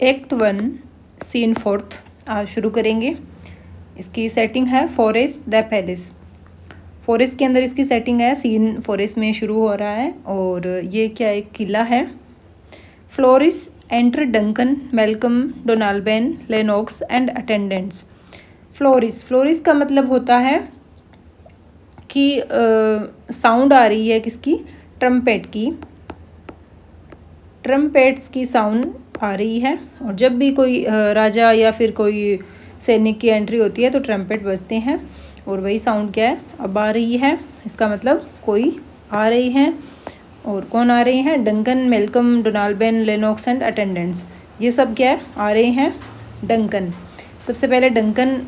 Act 1 scene 4 आज शुरू करेंगे। इसकी सेटिंग है फॉरेस्ट द पैलेस। फॉरेस्ट के अंदर इसकी सेटिंग है, सीन फॉरेस्ट में शुरू हो रहा है और ये क्या एक किला है। Flourish enter Duncan Malcolm Donalbain Lennox and attendants. Flourish का मतलब होता है कि साउंड आ रही है किसकी, ट्रम्पेट्स की साउंड आ रही है। और जब भी कोई राजा या फिर कोई सैनिक की एंट्री होती है तो ट्रम्पेट बजते हैं और वही साउंड क्या है अब आ रही है। इसका मतलब कोई आ रही हैं। और कौन आ रही हैं? Duncan Malcolm Donalbain Lennox and attendants, ये सब क्या है आ रहे हैं। डंकन, सबसे पहले डंकन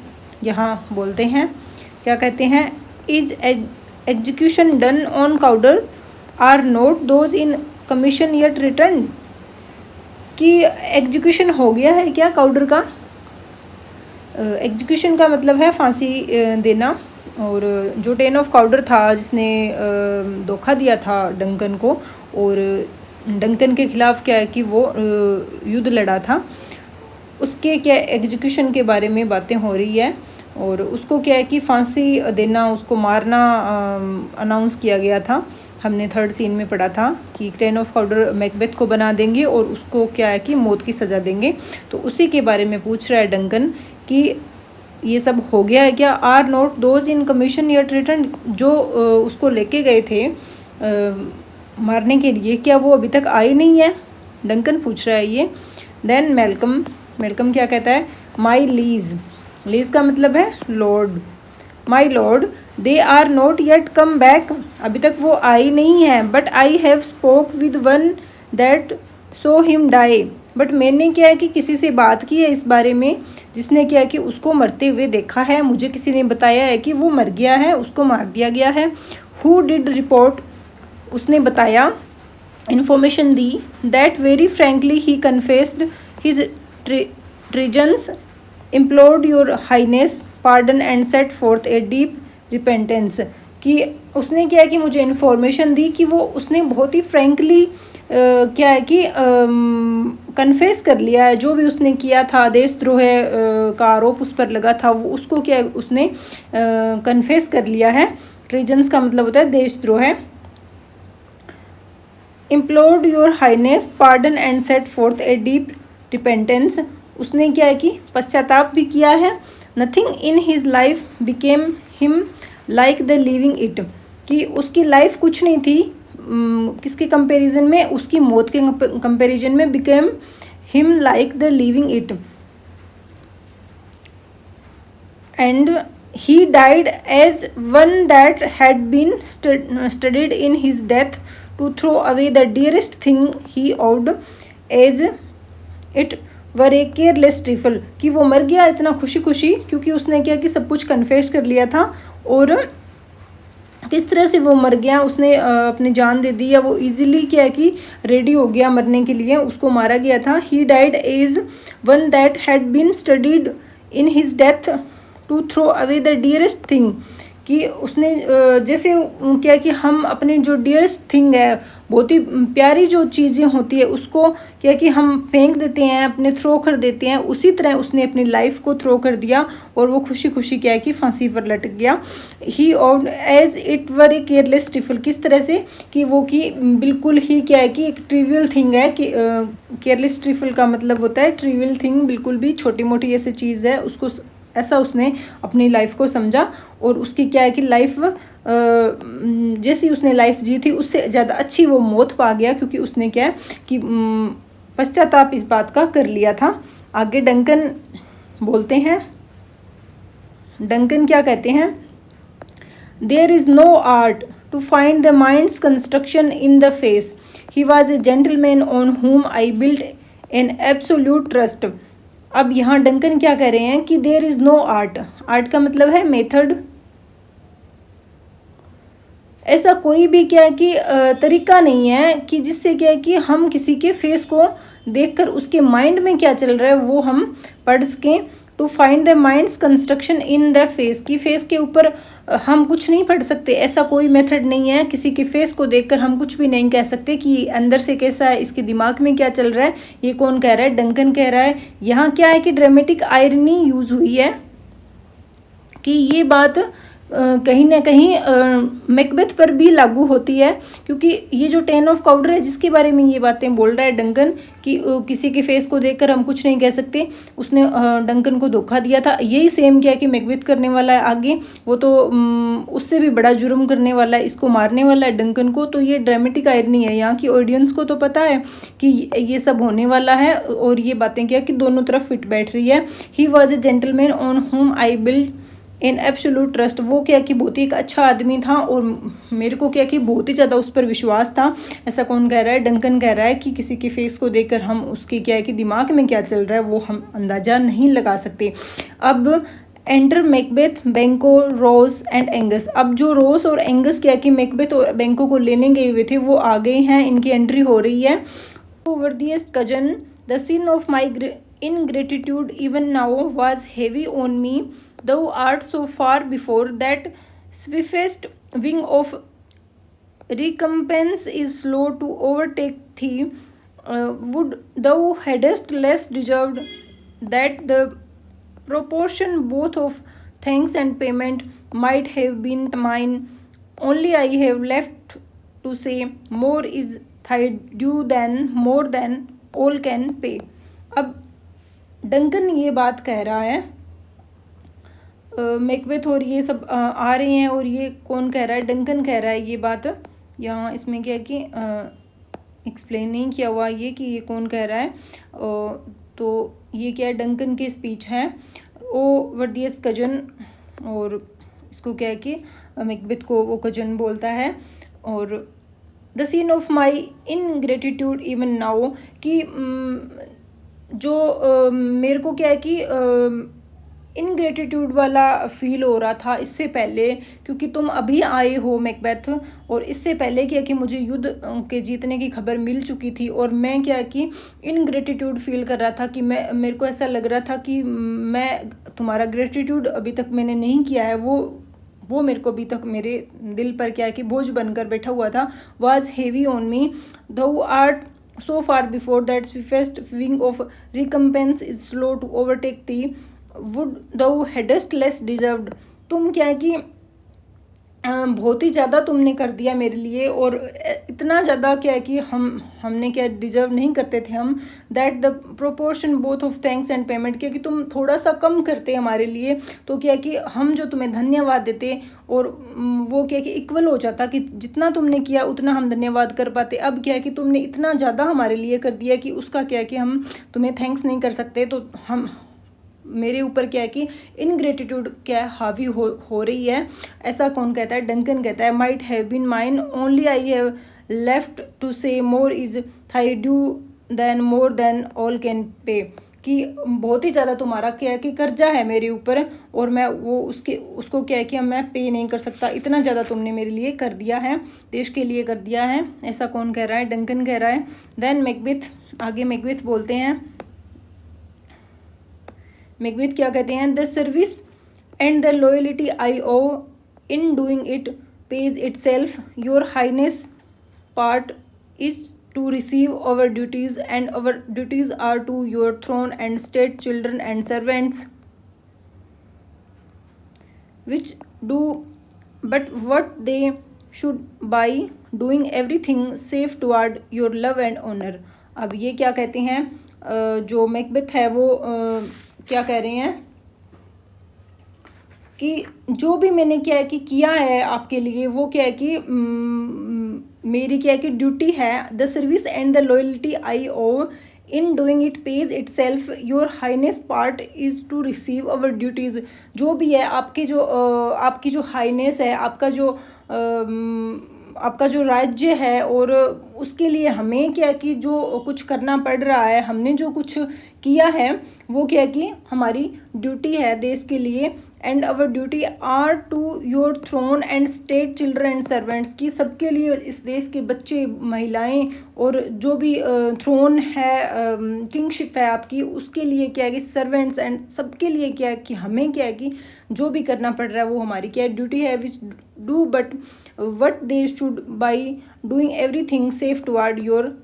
यहाँ बोलते हैं, क्या कहते हैं? Is execution done on Cawdor are not those in commission yet return. कि एग्जीक्यूशन हो गया है क्या काउडर का? एग्जीक्यूशन का मतलब है फांसी देना। और जो 10 ऑफ काउडर था जिसने धोखा दिया था डंकन को और डंकन के खिलाफ क्या है कि वो युद्ध लड़ा था, उसके क्या एग्जीक्यूशन के बारे में बातें हो रही है। और उसको क्या है कि फांसी देना, उसको मारना अनाउंस किया गया था। हमने 3rd सीन में पढ़ा था कि 10 ऑफ काउडर मैकबेथ को बना देंगे और उसको क्या है कि मौत की सज़ा देंगे। तो उसी के बारे में पूछ रहा है डंकन कि ये सब हो गया है क्या? Are not those in commission yet return, जो उसको लेके गए थे मारने के लिए, क्या वो अभी तक आए नहीं है? डंकन पूछ रहा है ये। देन मेलकम क्या कहता है? माई लीज का मतलब है lord. My lord they are not yet come back, अभी तक वो आई नहीं है। But I have spoke with one that saw him die, but मैंने क्या है कि किसी से बात की है इस बारे में जिसने क्या है कि उसको मरते हुए देखा है। मुझे किसी ने बताया है कि वो मर गया है, उसको मार दिया गया है। हु डिड रिपोर्ट, उसने बताया, इन्फॉर्मेशन दी। That very frankly he confessed his treasons, implored your highness pardon and set forth a deep repentance. कि उसने क्या है कि मुझे इन्फॉर्मेशन दी कि वो उसने बहुत ही फ्रेंकली क्या है कि कन्फेस कर लिया है जो भी उसने किया था, देशद्रोह का आरोप उस पर लगा था, वो उसको क्या उसने कन्फेस कर लिया है। ट्रीजन्स का मतलब होता है देशद्रोह। Implored your highness pardon and set forth a deep repentance, उसने क्या है कि पश्चाताप भी किया है। Nothing in his life became him like the leaving it, कि उसकी लाइफ कुछ नहीं थी किसके कंपैरिजन में, उसकी मौत के कंपैरिजन में। Became him like the leaving it and he died as one that had been studied in his death to throw away the dearest thing he owed as it were a careless trifle. कि वो मर गया इतना खुशी खुशी क्योंकि उसने क्या कि सब कुछ कन्फेस कर लिया था। और किस तरह से वो मर गया, उसने अपनी जान दे दी, या वो इजीली क्या है कि रेडी हो गया मरने के लिए, उसको मारा गया था। He died as one that had been studied in his death to throw away the dearest thing, कि उसने जैसे क्या कि हम अपनी जो डियरेस्ट थिंग है, बहुत ही प्यारी जो चीज़ें होती है, उसको क्या कि हम फेंक देते हैं, अपने थ्रो कर देते हैं, उसी तरह उसने अपनी लाइफ को थ्रो कर दिया और वो खुशी खुशी क्या है कि फांसी पर लटक गया। ही और as it were a careless trifle, किस तरह से कि वो कि बिल्कुल ही क्या है कि एक ट्रिवियल थिंग है। कि केयरलेस ट्रिफल का मतलब होता है ट्रिवियल थिंग, बिल्कुल भी छोटी मोटी ऐसी चीज़ है, उसको ऐसा उसने अपनी लाइफ को समझा। और उसकी क्या है कि लाइफ जैसी उसने लाइफ जी थी उससे ज़्यादा अच्छी वो मौत पा गया, क्योंकि उसने क्या है कि पश्चाताप इस बात का कर लिया था। आगे डंकन बोलते हैं, डंकन क्या कहते हैं? There is no art to find the mind's construction in the face, he was a gentleman on whom I build an absolute trust. अब यहाँ डंकन क्या कह रहे हैं कि there is no art, art का मतलब है मेथड। ऐसा कोई भी क्या है कि तरीका नहीं है कि जिससे क्या है कि हम किसी के फेस को देखकर उसके माइंड में क्या चल रहा है वो हम पढ़ सकें। To find the mind's construction in the face, कि फेस के ऊपर हम कुछ नहीं पढ़ सकते, ऐसा कोई मेथड नहीं है। किसी के फेस को देखकर हम कुछ भी नहीं कह सकते कि अंदर से कैसा है, इसके दिमाग में क्या चल रहा है। ये कौन कह रहा है? डंकन कह रहा है। यहाँ क्या है कि ड्रामेटिक आयरनी यूज हुई है कि ये बात कहीं ना कहीं मैकबेथ पर भी लागू होती है, क्योंकि ये जो 10 ऑफ काउंटर है जिसके बारे में ये बातें बोल रहा है डंकन कि किसी के फेस को देखकर हम कुछ नहीं कह सकते, उसने डंकन को धोखा दिया था। यही सेम किया कि मैकबेथ करने वाला है आगे, वो तो उससे भी बड़ा जुर्म करने वाला है, इसको मारने वाला है डंकन को। तो ये ड्रामेटिक आयरनी है। यहाँ की ऑडियंस को तो पता है कि ये सब होने वाला है, और ये बातें क्या कि दोनों तरफ फिट बैठ रही है। ही was a gentleman on home I build in absolute trust, वो क्या कि बहुत ही एक अच्छा आदमी था और मेरे को क्या कि बहुत ही ज़्यादा उस पर विश्वास था। ऐसा कौन कह रहा है? डंकन कह रहा है कि किसी के फेस को देखकर हम उसके क्या है कि दिमाग में क्या चल रहा है वो हम अंदाज़ा नहीं लगा सकते। अब enter Macbeth, Banquo, Ross and Angus. अब जो रोज और एंगस क्या कि मैकबेथ और बेंको को लेने गए हुए थे वो आ गए हैं, इनकी एंट्री हो रही है। Worthiest cousin, the sin of my ingratitude even now was heavy on me, thou art so far before that swiftest wing of recompense is slow to overtake thee. Would thou hadst less deserved that the proportion both of thanks and payment might have been mine. Only I have left to say more is thy due than more than all can pay. अब Duncan ये बात कह रहा है, Macbeth और ये सब आ रहे हैं, और ये कौन कह रहा है? डंकन कह रहा है ये बात। यहाँ इसमें क्या है कि एक्सप्लेन नहीं किया हुआ ये कि ये कौन कह रहा है। तो ये क्या है? डंकन की स्पीच है। ओ वर्दियस कजन, और इसको क्या है कि मैकबेथ को वो कजन बोलता है। और the sin of my ingratitude even now, कि जो मेरे को क्या है कि इनग्रेटिट्यूड वाला फील हो रहा था इससे पहले, क्योंकि तुम अभी आए हो मैकबेथ, और इससे पहले क्या कि मुझे युद्ध के जीतने की खबर मिल चुकी थी, और मैं क्या कि इनग्रेटिट्यूड फील कर रहा था कि मेरे को ऐसा लग रहा था कि मैं तुम्हारा ग्रेटिट्यूड अभी तक मैंने नहीं किया है, वो मेरे को अभी तक मेरे दिल पर क्या है कि बोझ बनकर बैठा हुआ था। वॉज हेवी ऑन मी, दो art so far before that swiftest wing of recompense is slow to overtake thee. Would thou hadst less deserved, तुम क्या है कि बहुत ही ज़्यादा तुमने कर दिया मेरे लिए, और इतना ज़्यादा क्या है कि हमने क्या डिज़र्व नहीं करते थे हम। That the proportion both of thanks and payment, क्या कि तुम थोड़ा सा कम करते हमारे लिए, तो क्या कि हम जो तुम्हें धन्यवाद देते और वो क्या कि इक्वल हो जाता, कि जितना तुमने किया उतना हम धन्यवाद कर पाते। अब क्या है कि तुमने इतना ज़्यादा हमारे लिए कर दिया कि उसका क्या है कि हम तुम्हें थैंक्स नहीं कर सकते। तो हम मेरे ऊपर क्या है कि इनग्रेटिट्यूड क्या है हावी हो रही है। ऐसा कौन कहता है? डंकन कहता है might have been mine, only I have left to say more is thy due than more than all can pay, कि बहुत ही ज़्यादा तुम्हारा क्या है कि कर्जा है मेरे ऊपर, और मैं वो उसको क्या है कि मैं पे नहीं कर सकता, इतना ज़्यादा तुमने मेरे लिए कर दिया है, देश के लिए कर दिया है। ऐसा कौन कह रहा है? डंकन कह रहा है। देन मैकबेथ, आगे मैकबेथ बोलते हैं। मैकबेथ क्या कहते हैं? The service and the loyalty I owe in doing it pays itself, your highness part is to receive our duties, and our duties are to your throne and state, children and servants, which do but what they should by doing everything safe toward your love and honor. अब ये क्या कहते हैं? जो Macbeth है वो क्या कह रहे हैं कि जो भी मैंने क्या है कि किया है आपके लिए, वो क्या है कि मेरी क्या है कि ड्यूटी है। The service and the loyalty I owe in doing it pays itself, your highness part is to receive our duties. जो भी है आपकी जो हाइनेस है, आपका जो राज्य है, और उसके लिए हमें क्या कि जो कुछ करना पड़ रहा है, हमने जो कुछ किया है वो क्या कि हमारी ड्यूटी है देश के लिए, and our duty are to your throne and state children and servants, की सबके लिए, इस देश के बच्चे, महिलाएं और जो भी थ्रोन है, किंगशिप है आपकी, उसके लिए क्या है कि सर्वेंट्स एंड सबके लिए क्या है कि हमें क्या है कि जो भी करना पड़ रहा है वो हमारी क्या है ड्यूटी है, which do but what they should by doing everything safe toward your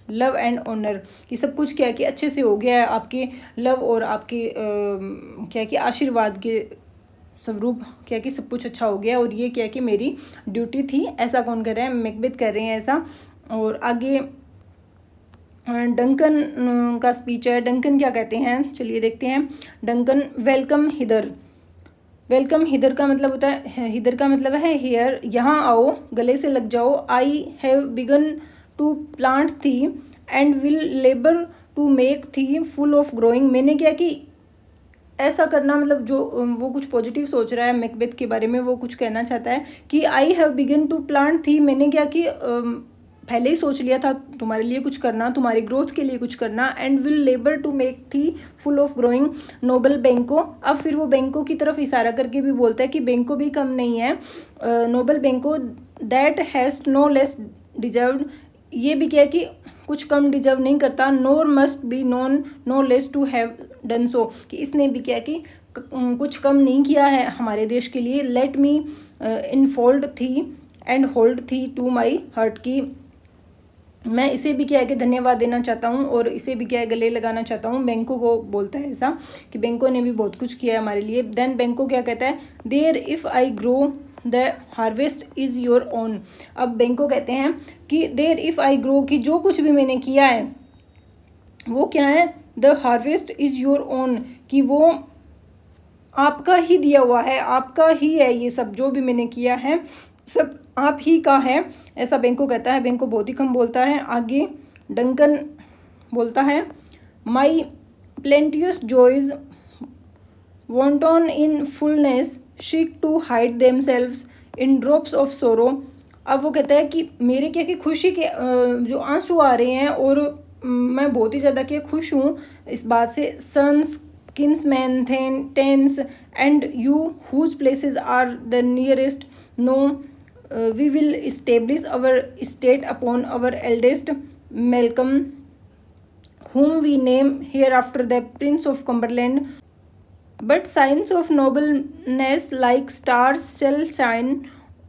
love and honour, कि सब कुछ क्या है कि अच्छे से हो गया है आपके लव और आपके क्या है कि आशीर्वाद के स्वरूप, क्या है कि सब कुछ अच्छा हो गया और ये क्या है कि मेरी ड्यूटी थी। ऐसा कौन कर रहे हैं? मैकबेथ कर रहे हैं ऐसा। और आगे डंकन का स्पीच है। डंकन क्या कहते हैं, चलिए देखते हैं। Duncan, welcome hither. Welcome hither का मतलब होता है, हिदर का मतलब है हेयर, यहाँ आओ, गले से लग जाओ। I have begun to plant thee and will labour to make thee full of growing. मैंने क्या कि ऐसा करना, मतलब जो वो कुछ पॉजिटिव सोच रहा है मैकबेथ के बारे में, वो कुछ कहना चाहता है कि I have begun to plant thee, मैंने क्या कि पहले ही सोच लिया था तुम्हारे लिए कुछ करना, तुम्हारी ग्रोथ के लिए कुछ करना। And will labour to make thee full of growing noble Banquo. अब फिर वो बैंको की तरफ इशारा करके भी बोलता है कि बैंको भी कम नहीं है, noble Banquo that has no less deserved, ये भी क्या है कि कुछ कम डिजर्व नहीं करता। Nor must be known no less to have done so, कि इसने भी क्या कि कुछ कम नहीं किया है हमारे देश के लिए। लेट मी इनफोल्ड थी एंड होल्ड थी टू माई हर्ट, की मैं इसे भी क्या है कि धन्यवाद देना चाहता हूँ और इसे भी क्या है गले लगाना चाहता हूँ। बैंको को बोलता है ऐसा कि बैंको ने भी बहुत कुछ किया है हमारे लिए। देन बैंको क्या कहता है, there if I grow the harvest is your own. अब बैंको कहते हैं कि देयर इफ़ आई ग्रो, कि जो कुछ भी मैंने किया है वो क्या है, the harvest is your own, कि वो आपका ही दिया हुआ है, आपका ही है, ये सब जो भी मैंने किया है सब आप ही का है, ऐसा बैंको कहता है। बैंको बहुत ही कम बोलता है। आगे डंकन बोलता है, माई प्लेंटियस joys wanton in fullness seek to hide themselves in drops of sorrow। अब वो कहता है कि मेरे क्या कि खुशी के जो आंसू आ रहे हैं और मैं बहुत ही ज़्यादा क्या खुश हूँ इस बात से। Sons kinsmen thanes and you whose places are the nearest know we will establish our state upon our eldest Malcolm whom we name hereafter the Prince of Cumberland, but signs of nobleness like stars shall shine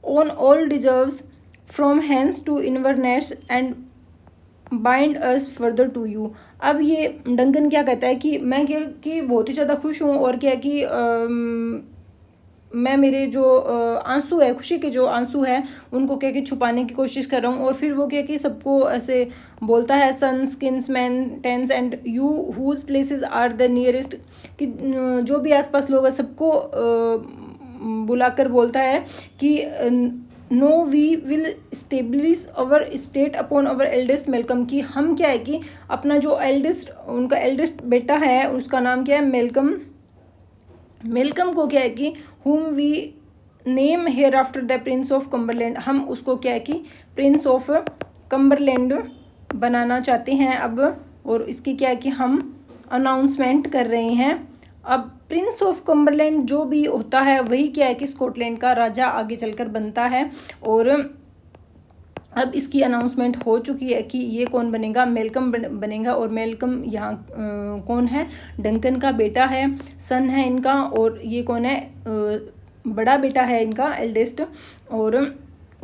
on all deserves from hence to Inverness and bind us further to you। अब ये Duncan क्या कहता है कि मैं क्या कि बहुत ही ज़्यादा खुश हूँ और क्या कि मैं मेरे जो आंसू है, खुशी के जो आंसू है उनको क्या कि छुपाने की कोशिश कर रहा हूँ। और फिर वो क्या कि सबको ऐसे बोलता है, sons kinsmen thanes and you whose places are the nearest, कि जो भी आसपास लोग हैं सबको बुलाकर बोलता है कि know we will establish our state upon our eldest Malcolm, की हम क्या है कि अपना जो एल्डेस्ट, उनका एल्डेस्ट बेटा है उसका नाम क्या है, मेलकम। मेलकम को क्या है कि whom we name hereafter the Prince of Cumberland, हम उसको क्या है कि प्रिंस ऑफ कम्बरलैंड बनाना चाहते हैं अब। और इसकी क्या है कि हम अनाउंसमेंट कर रहे हैं। अब प्रिंस ऑफ कम्बरलैंड जो भी होता है वही क्या है कि स्कॉटलैंड का राजा आगे चलकर बनता है। और अब इसकी अनाउंसमेंट हो चुकी है कि ये कौन बनेगा, मेलकम बनेगा। और मेलकम यहाँ कौन है, डंकन का बेटा है, सन है इनका। और ये कौन है, बड़ा बेटा है इनका, एल्डेस्ट। और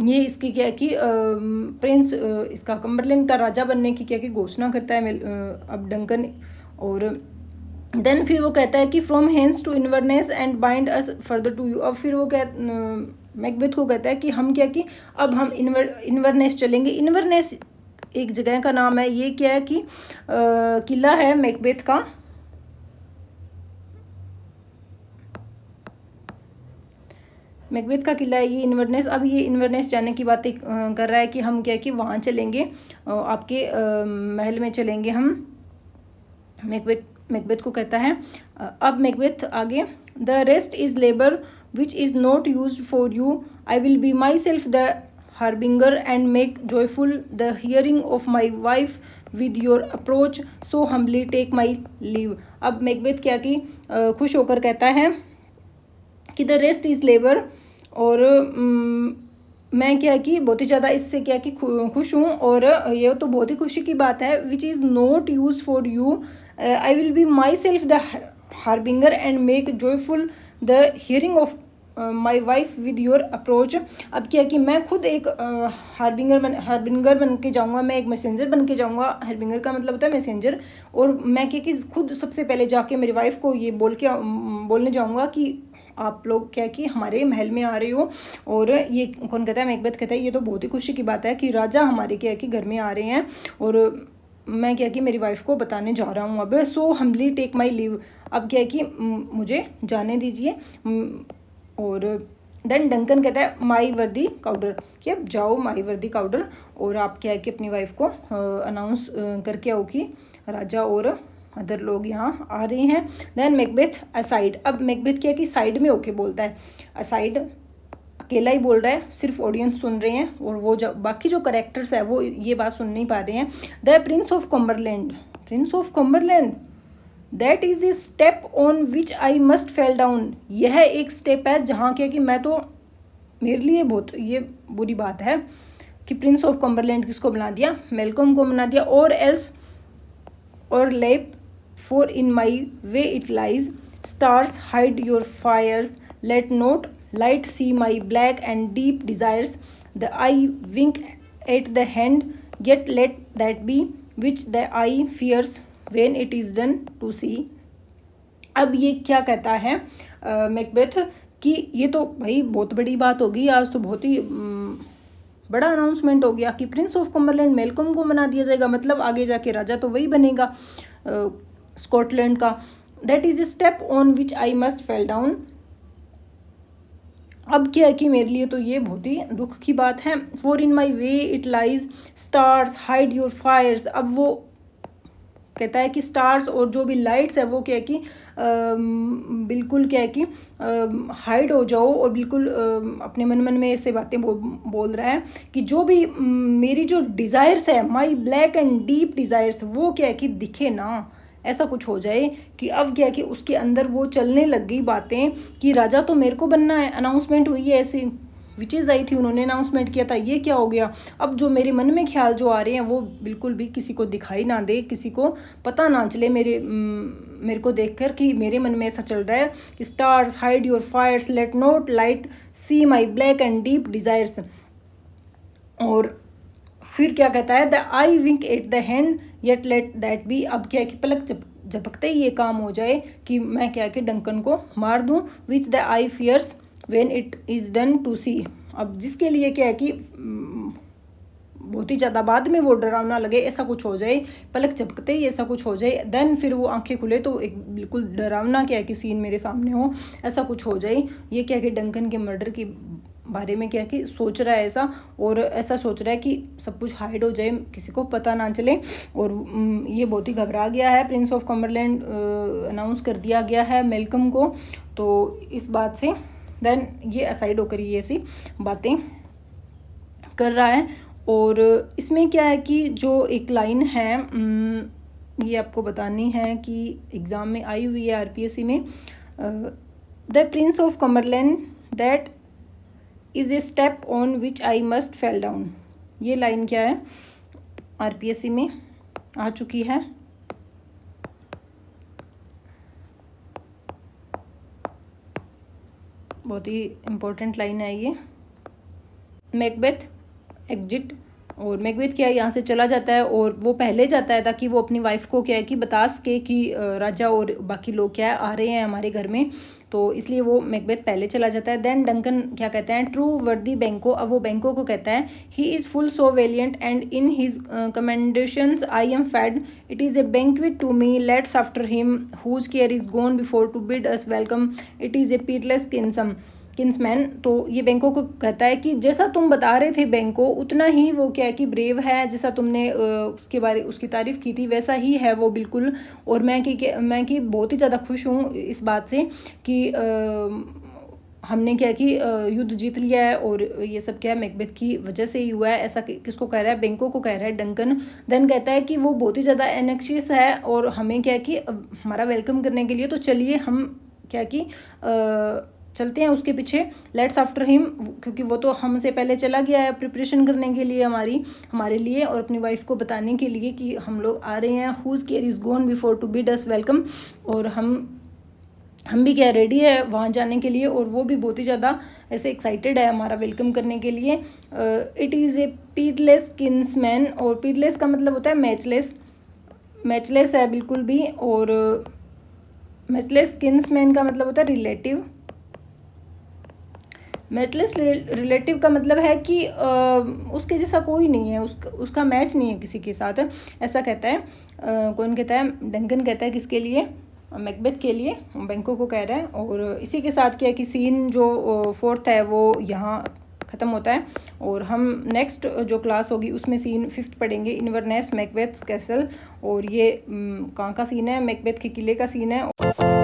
ये इसकी क्या है कि प्रिंस, इसका कम्बरलैंड का राजा बनने की क्या कि घोषणा करता है अब डंकन। और देन फिर वो कहता है कि from hence to Inverness and bind us further to you. अब फिर वो मैकबेथ को कहता है कि हम क्या कि अब हम इन्वर्नेस चलेंगे। इन्वर्नेस एक जगह का नाम है। ये क्या है कि किला है मैकबेथ का। मैकबेथ का किला है ये इन्वर्नेस। अब ये इन्वर्नेस जाने की बातें कर रहा है कि हम क्या कि वहाँ चलेंगे, आपके महल में चलेंगे हम। मैकबेथ को कहता है। अब मैकबेथ आगे, the rest is labour which is not used for you, I will be myself the harbinger and make joyful the hearing of my wife with your approach, so humbly take my leave। अब Macbeth क्या कि खुश होकर कहता है कि the rest is labour. और मैं क्या कि बहुत ही ज़्यादा इससे क्या कि खुश हूँ, और ये तो बहुत ही खुशी की बात है। Which is not use for you, I will be my self the harbinger and make joyful the hearing of my wife with your approach. अब क्या कि मैं खुद एक हार्बिंगर बन के जाऊँगा, मैं एक मैसेंजर बन के जाऊँगा। हार्बिंगर का मतलब होता है मैसेंजर। और मैं क्या कि खुद सबसे पहले जाके मेरी वाइफ को ये बोलने जाऊँगा कि आप लोग क्या कि हमारे महल में आ रहे हो। और ये कौन कहता है, मैकबेथ कहता है ये तो बहुत ही खुशी की बात है कि राजा हमारे क्या कि घर में आ रहे हैं, और मैं क्या कि मेरी वाइफ को बताने जा रहा हूँ अब। सो हम्बली टेक माई लीव। अब क्या कि मुझे जाने दीजिए। और देन डंकन कहता है माई वर्दी काउडर, कि अब जाओ माई वर्दी काउडर, और आप क्या है कि अपनी वाइफ को अनाउंस करके आओ कि राजा और अदर लोग यहाँ आ रहे हैं। Then Macbeth aside. अब मैकबेथ क्या कि साइड में होके बोलता है, असाइड अकेला ही बोल रहा है, सिर्फ ऑडियंस सुन रहे हैं, और वो जो बाकी जो करेक्टर्स है वो ये बात सुन नहीं पा रहे हैं। The Prince of Cumberland, Prince of Cumberland, that is a step on which I must fell down. यह एक स्टेप है जहाँ क्या कि मैं तो, मेरे लिए बहुत ये बुरी बात है कि प्रिंस ऑफ कम्बरलैंड किसको बना दिया, मेलकॉम को बना दिया। और else o'erleap for in my way it lies, stars hide your fires, let not light see my black and deep desires, the eye wink at the hand, yet let that be which the eye fears when it is done to see। अब ये क्या कहता है Macbeth कि ये तो भाई बहुत बड़ी बात होगी आज, तो बहुत ही बड़ा अनाउंसमेंट हो गया कि प्रिंस ऑफ कम्बरलैंड मेलकॉम को बना दिया जाएगा, मतलब आगे जाके राजा तो वही बनेगा स्कॉटलैंड का। That is a step on which I must fell down. अब क्या है कि मेरे लिए तो ये बहुत ही दुख की बात है। For in my way it lies, stars hide your fires. अब वो कहता है कि स्टार्स और जो भी लाइट्स है वो क्या है कि बिल्कुल क्या है कि हाइड हो जाओ, और बिल्कुल अपने मन में ऐसे बातें बोल रहा है कि जो भी मेरी जो डिज़ायर्स है, माई ब्लैक एंड डीप डिज़ायर्स, वो क्या है कि दिखे ना, ऐसा कुछ हो जाए कि अब क्या कि उसके अंदर वो चलने लग गई बातें कि राजा तो मेरे को बनना है। अनाउंसमेंट हुई है ऐसी, विचेज़ आई थी, उन्होंने अनाउंसमेंट किया था, ये क्या हो गया। अब जो मेरे मन में ख्याल जो आ रहे हैं वो बिल्कुल भी किसी को दिखाई ना दे, किसी को पता ना चले मेरे को देखकर कि मेरे मन में ऐसा चल रहा है कि stars hide your fires, let not light see my black and deep desires. और फिर क्या कहता है, the eye wink at the hand yet let that be. अब क्या है कि पलक झपकते ही ये काम हो जाए कि मैं क्या कि डंकन को मार दूं, which the eye fears when it is done to see. अब जिसके लिए क्या है कि बहुत ही ज़्यादा बाद में वो डरावना लगे, ऐसा कुछ हो जाए, पलक झपकते ही ऐसा कुछ हो जाए, देन फिर वो आंखें खुले तो एक बिल्कुल डरावना क्या है कि सीन मेरे सामने हो, ऐसा कुछ हो जाए। ये क्या कि डंकन के मर्डर की बारे में क्या कि सोच रहा है ऐसा, और ऐसा सोच रहा है कि सब कुछ हाइड हो जाए, किसी को पता ना चले। और ये बहुत ही घबरा गया है। प्रिंस ऑफ कम्बरलैंड अनाउंस कर दिया गया है मेलकम को, तो इस बात से देन ये असाइड होकर ये ऐसी बातें कर रहा है। और इसमें क्या है कि जो एक लाइन है ये आपको बतानी है कि एग्ज़ाम में आई हुई है आरपीएससी में, the Prince of Cumberland that is a step on which I must fell down. ये लाइन क्या है, आरपीएससी में आ चुकी है। बहुत ही इम्पोर्टेंट लाइन है ये। मैकबेथ एग्जिट, और मैकबेथ क्या है यहाँ से चला जाता है, और वो पहले जाता है ताकि वो अपनी वाइफ को क्या है कि बता सके कि राजा और बाकी लोग क्या है आ रहे हैं हमारे घर में, तो इसलिए वो मैकबेथ पहले चला जाता है। देन डंकन क्या कहते हैं, ट्रू वर्दी बैंको। अब वो बैंको को कहता है, he is full so valiant and in his commendations I am fed, it is a banquet to me, let's after him whose care is gone before to bid us welcome, it is a peerless kinsman. तो ये बैंको को कहता है कि जैसा तुम बता रहे थे बैंको, उतना ही वो क्या है कि ब्रेव है, जैसा तुमने उसकी तारीफ़ की थी वैसा ही है वो बिल्कुल। और मैं कि बहुत ही ज़्यादा खुश हूँ इस बात से कि हमने क्या कि युद्ध जीत लिया है, और ये सब क्या है मैकबेथ की वजह से ही हुआ है। ऐसा किसको कह रहा है, बैंको को कह रहा है डंकन। देन कहता है कि वो बहुत ही ज़्यादा एनेक्शियस है, और हमें क्या कि हमारा वेलकम करने के लिए तो चलिए हम क्या कि चलते हैं उसके पीछे, लेट्स आफ्टर हिम, क्योंकि वो तो हमसे पहले चला गया है प्रिपरेशन करने के लिए हमारे लिए और अपनी वाइफ को बताने के लिए कि हम लोग आ रहे हैं, whose care is gone before to bid us welcome. और हम भी क्या रेडी है वहाँ जाने के लिए, और वो भी बहुत ही ज़्यादा ऐसे एक्साइटेड है हमारा वेलकम करने के लिए। इट इज़ ए पीटलेस किन्समैन, और पीटलेस का मतलब होता है मैचलेस है बिल्कुल भी, और मैचलेस किन्समैन का मतलब होता है रिलेटिव। मैचलेस रिलेटिव का मतलब है कि उसके जैसा कोई नहीं है, उसका मैच नहीं है किसी के साथ, ऐसा कहता है। कौन कहता है? डंकन कहता है किसके लिए? मैकबेथ के लिए, बैंको को कह रहा है। और इसी के साथ क्या है कि सीन जो फोर्थ है वो यहाँ ख़त्म होता है, और हम नेक्स्ट जो क्लास होगी उसमें सीन 5th पढ़ेंगे, इन्वरनेस मैकबेथ्स कैसल। और ये कहाँ का सीन है? मैकबेथ के किले का सीन है।